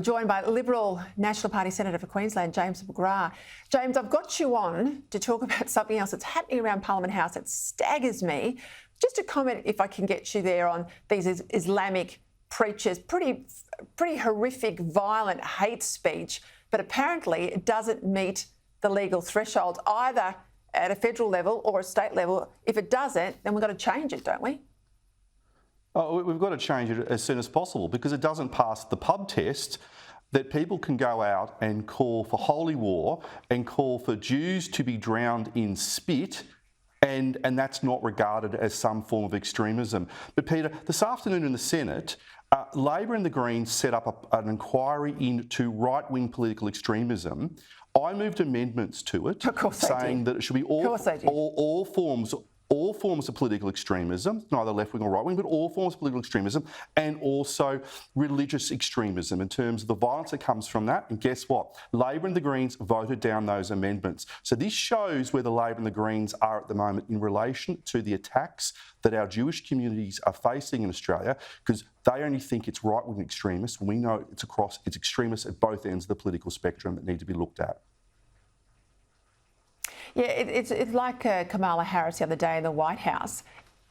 Joined by Liberal National Party Senator for Queensland, James McGrath. James, I've got you on to talk about something else that's happening around Parliament House that staggers me. Just a comment, if I can get you there, on these Islamic preachers, pretty horrific, violent hate speech, but apparently it doesn't meet the legal threshold either at a federal level or a state level. If it doesn't, then we've got to change it, don't we? Oh, we've got to change it as soon as possible because it doesn't pass the pub test that people can go out and call for holy war and call for Jews to be drowned in spit, and that's not regarded as some form of extremism. But Peter, this afternoon in the Senate, Labor and the Greens set up an inquiry into right-wing political extremism. I moved amendments to it saying that it should be all forms of political extremism, neither left-wing or right-wing, but all forms of political extremism, and also religious extremism in terms of the violence that comes from that. And guess what? Labor and the Greens voted down those amendments. So this shows where the Labor and the Greens are at the moment in relation to the attacks that our Jewish communities are facing in Australia, because they only think it's right-wing extremists. We know it's extremists at both ends of the political spectrum that need to be looked at. Yeah, it's like Kamala Harris the other day in the White House,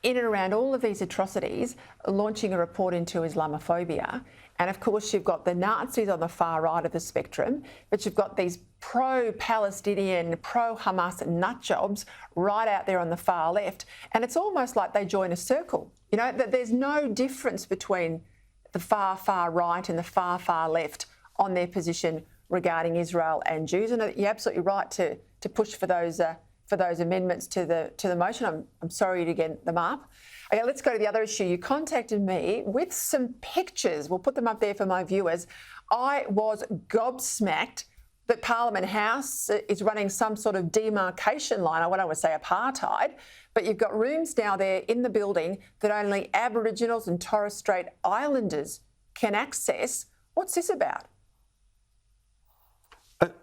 in and around all of these atrocities, launching a report into Islamophobia. And of course, you've got the Nazis on the far right of the spectrum, but you've got these pro-Palestinian, pro-Hamas nutjobs right out there on the far left. And it's almost like they join a circle. You know, that there's no difference between the far, far right and the far, far left on their position regarding Israel and Jews. And you're absolutely right to push for those amendments to the motion. I'm sorry to get them up. Okay, let's go to the other issue. You contacted me with some pictures. We'll put them up there for my viewers. I was gobsmacked that Parliament House is running some sort of demarcation line. I won't want to say apartheid, but you've got rooms now there in the building that only Aboriginals and Torres Strait Islanders can access. What's this about?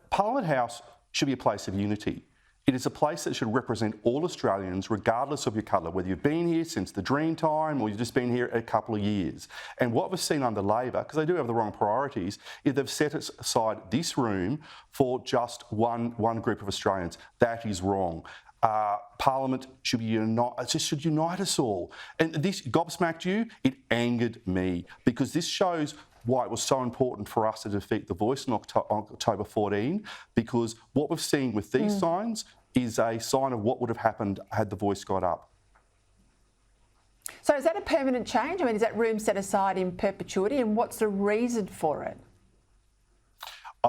Parliament House should be a place of unity. It is a place that should represent all Australians, regardless of your colour, whether you've been here since the dream time or you've just been here a couple of years. And what we've seen under Labor, because they do have the wrong priorities, is they've set aside this room for just one group of Australians. That is wrong. Parliament should unite us all. And this gobsmacked you, it angered me, because this shows why it was so important for us to defeat The Voice on October 14, because what we've seen with these signs is a sign of what would have happened had The Voice got up. So is that a permanent change? I mean, is that room set aside in perpetuity, and what's the reason for it?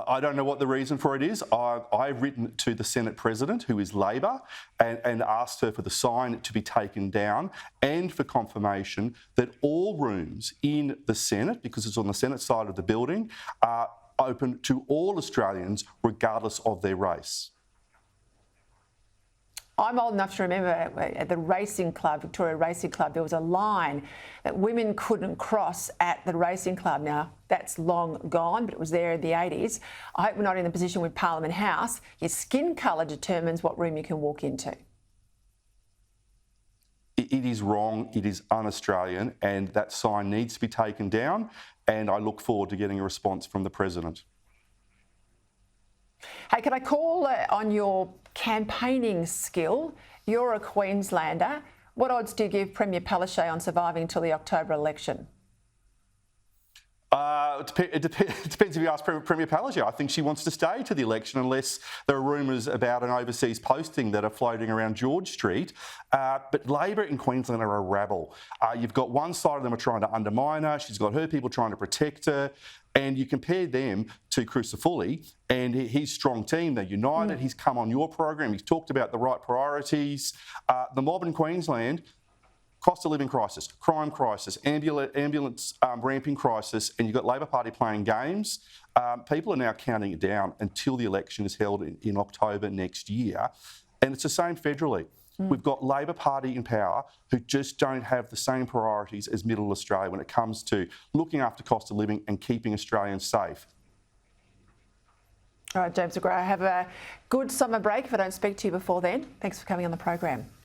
I don't know what the reason for it is. I've written to the Senate President, who is Labor, and asked her for the sign to be taken down and for confirmation that all rooms in the Senate, because it's on the Senate side of the building, are open to all Australians, regardless of their race. I'm old enough to remember at the racing club, Victoria Racing Club, there was a line that women couldn't cross at the racing club. Now, that's long gone, but it was there in the 80s. I hope we're not in the position with Parliament House. Your skin colour determines what room you can walk into. It is wrong, it is un-Australian, and that sign needs to be taken down, and I look forward to getting a response from the President. Hey, can I call on your campaigning skill? You're a Queenslander. What odds do you give Premier Palaszczuk on surviving until the October election? It depends if you ask Premier Palaszczuk. I think she wants to stay to the election unless there are rumours about an overseas posting that are floating around George Street. But Labor in Queensland are a rabble. You've got one side of them are trying to undermine her. She's got her people trying to protect her. And you compare them to Crucifulli and his strong team. They're united. He's come on your program. He's talked about the right priorities. The mob in Queensland, cost of living crisis, crime crisis, ambulance ramping crisis, and you've got Labor Party playing games. People are now counting it down until the election is held in October next year. And it's the same federally. We've got Labor Party in power who just don't have the same priorities as Middle Australia when it comes to looking after cost of living and keeping Australians safe. All right, James McGrath, have a good summer break if I don't speak to you before then. Thanks for coming on the program.